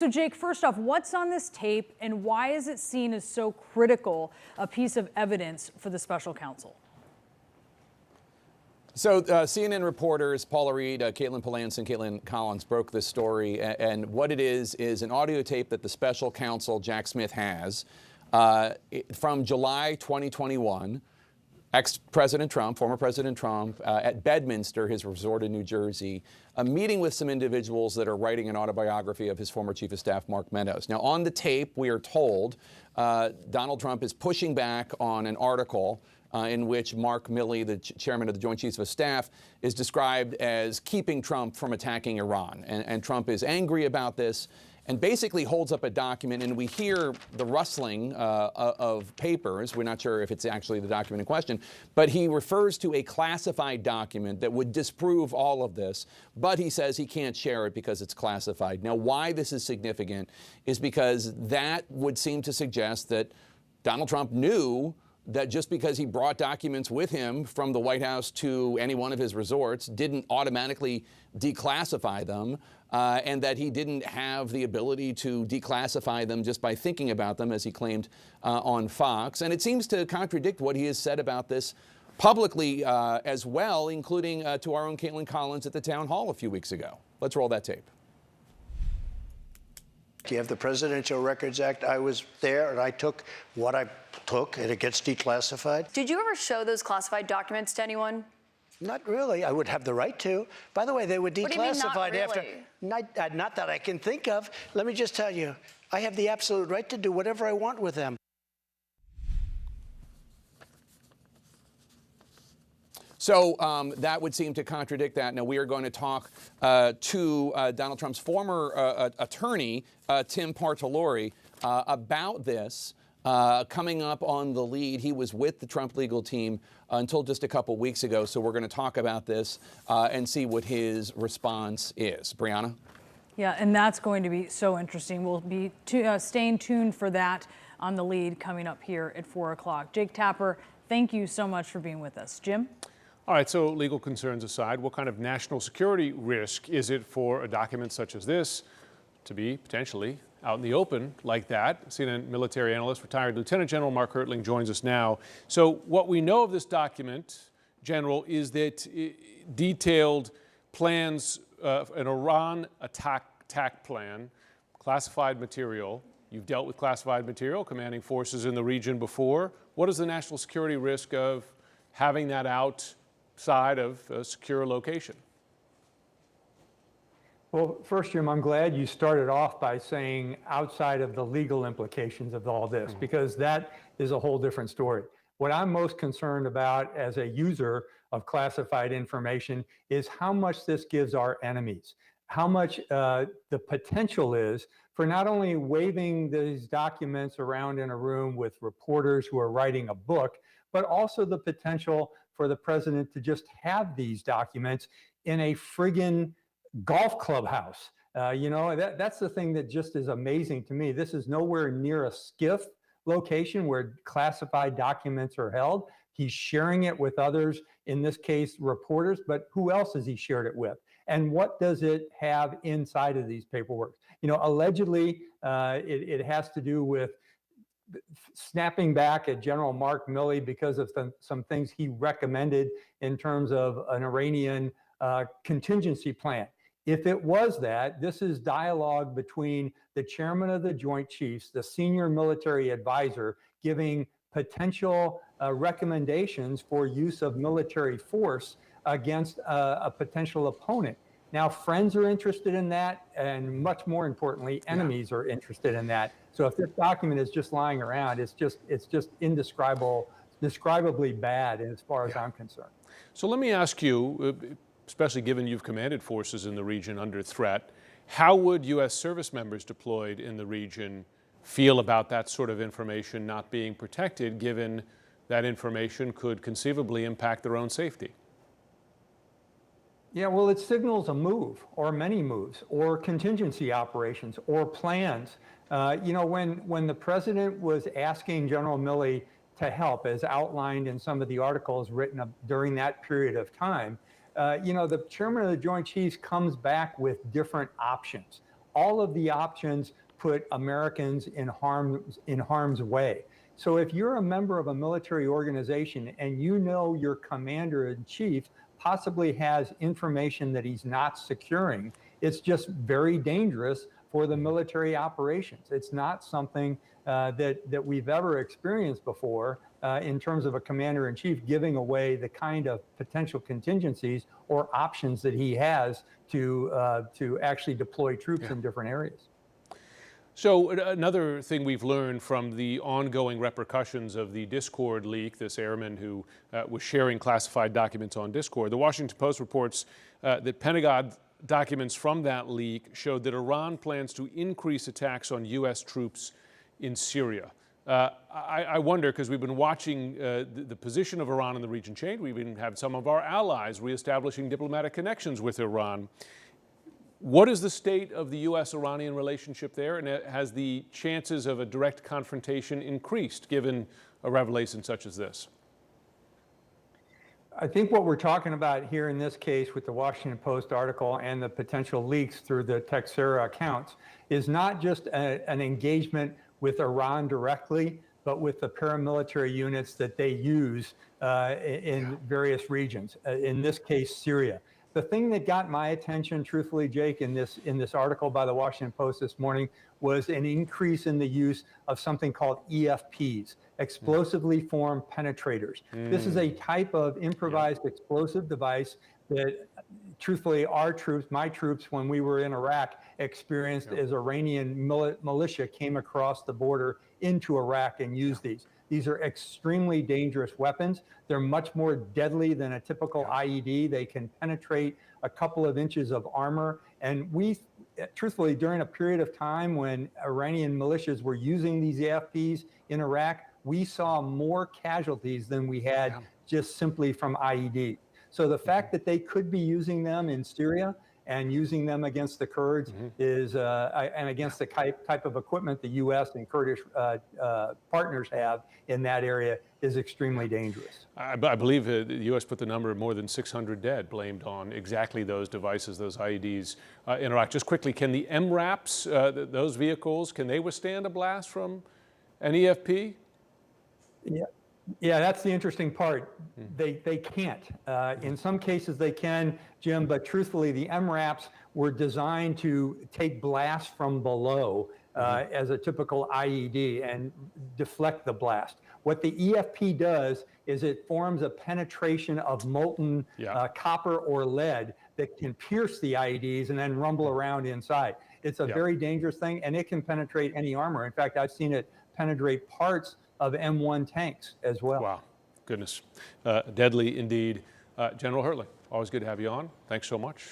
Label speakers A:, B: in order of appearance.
A: So, Jake, first off, what's on this tape and why is it seen as so critical a piece of evidence for the special counsel?
B: So CNN reporters Paula Reed, Caitlin Polance, and Caitlin Collins broke this story. And what it is an audio tape that the special counsel, Jack Smith, has from July 2021. Ex-President Trump, former President Trump, at Bedminster, his resort in New Jersey, meeting with some individuals that are writing an autobiography of his former Chief of Staff, Mark Meadows. Now, on the tape, we are told Donald Trump is pushing back on an article in which Mark Milley, the chairman of the Joint Chiefs of Staff, is described as keeping Trump from attacking Iran. And Trump is angry about this and basically holds up a document, and we hear the rustling of papers. We're not sure if it's actually the document in question, but he refers to a classified document that would disprove all of this, but he says he can't share it because it's classified. Now, why this is significant is because that would seem to suggest that Donald Trump knew that just because he brought documents with him from the White House to any one of his resorts didn't automatically declassify them, and that he didn't have the ability to declassify them just by thinking about them, as he claimed on Fox. And it seems to contradict what he has said about this publicly as well, including to our own Caitlin Collins at the town hall a few weeks ago. Let's roll that tape.
C: You have the Presidential Records Act. I was there, and I took what I took, and it gets declassified.
D: Did you ever show those classified documents to anyone?
C: Not really. I would have the right to. By the way, they were declassified
D: What do you mean, not really?
C: after. Not that I can think of. Let me just tell you, I have the absolute right to do whatever I want with them.
B: So that would seem to contradict that. Now, we are going to talk to Donald Trump's former attorney, Tim Partalori, about this. Coming up on the lead, he was with the Trump legal team until just a couple weeks ago. So we're going to talk about this and see what his response is. Brianna?
A: Yeah, and that's going to be so interesting. We'll be staying tuned for that on the lead coming up here at 4 o'clock. Jake Tapper, thank you so much for being with us. Jim?
E: All right, so legal concerns aside, what kind of national security risk is it for a document such as this to be potentially out in the open like that? CNN military analyst, retired Lieutenant General Mark Hertling joins us now. So what we know of this document, General, is that it detailed plans, an Iran attack plan, classified material. You've dealt with classified material, commanding forces in the region before. What is the national security risk of having that outside of a secure location?
F: Well, first, Jim, I'm glad you started off by saying outside of the legal implications of all this, because that is a whole different story. What I'm most concerned about as a user of classified information is how much this gives our enemies, how much the potential is for not only waving these documents around in a room with reporters who are writing a book, but also the potential for the president to just have these documents in a friggin' golf clubhouse. That's the thing that just is amazing to me. This is nowhere near a SCIF location where classified documents are held. He's sharing it with others, in this case, reporters, but who else has he shared it with? And what does it have inside of these paperwork? Allegedly, it has to do with snapping back at General Mark Milley because of some things he recommended in terms of an Iranian contingency plan. If it was that, this is dialogue between the chairman of the Joint Chiefs, the senior military advisor, giving potential recommendations for use of military force against a potential opponent. Now, friends are interested in that, and much more importantly, enemies are interested in that. So if this document is just lying around, it's just indescribably bad as far as I'm concerned.
E: So let me ask you, especially given you've commanded forces in the region under threat, how would U.S. service members deployed in the region feel about that sort of information not being protected, given that information could conceivably impact their own safety?
F: Yeah, well, it signals a move or many moves or contingency operations or plans. When the president was asking General Milley to help, as outlined in some of the articles written up during that period of time, the chairman of the Joint Chiefs comes back with different options. all of the options put Americans in harm's way. So if you're a member of a military organization and you know your commander-in-chief possibly has information that he's not securing, it's just very dangerous for the military operations. It's not something that we've ever experienced before in terms of a commander-in-chief giving away the kind of potential contingencies or options that he has to actually deploy troops in different areas.
E: So another thing we've learned from the ongoing repercussions of the Discord leak, this airman who was sharing classified documents on Discord, the Washington Post reports that Pentagon documents from that leak showed that Iran plans to increase attacks on U.S. troops in Syria. I wonder, because we've been watching the position of Iran in the region change. We've even had some of our allies reestablishing diplomatic connections with Iran. What is the state of the U.S.-Iranian relationship there, and has the chances of a direct confrontation increased given a revelation such as this?
F: I think what we're talking about here in this case with the Washington Post article and the potential leaks through the Texera accounts is not just an engagement with Iran directly, but with the paramilitary units that they use in various regions, in this case, Syria. The thing that got my attention, truthfully, Jake, in this article by the Washington Post this morning was an increase in the use of something called EFPs, explosively formed penetrators. This is a type of improvised explosive device that, truthfully, our troops, my troops, when we were in Iraq, experienced as Iranian militia came across the border into Iraq and used these. These are extremely dangerous weapons. They're much more deadly than a typical IED. They can penetrate a couple of inches of armor. And we, truthfully, during a period of time when Iranian militias were using these AFPs in Iraq, we saw more casualties than we had just simply from IED. So the fact that they could be using them in Syria and using them against the Kurds is, and against the type of equipment the U.S. and Kurdish partners have in that area is extremely dangerous.
E: I believe the U.S. put the number of more than 600 dead blamed on exactly those devices, those IEDs in Iraq. Just quickly, can the MRAPs, those vehicles, can they withstand a blast from an EFP?
F: Yeah, that's the interesting part. They can't. In some cases they can, Jim, but truthfully the MRAPs were designed to take blasts from below as a typical IED and deflect the blast. What the EFP does is it forms a penetration of molten copper or lead that can pierce the IEDs and then rumble around inside. It's a very dangerous thing, and it can penetrate any armor. In fact, I've seen it penetrate parts of M1 tanks as well.
E: Wow, goodness. Deadly indeed. General Hertling, always good to have you on. Thanks so much.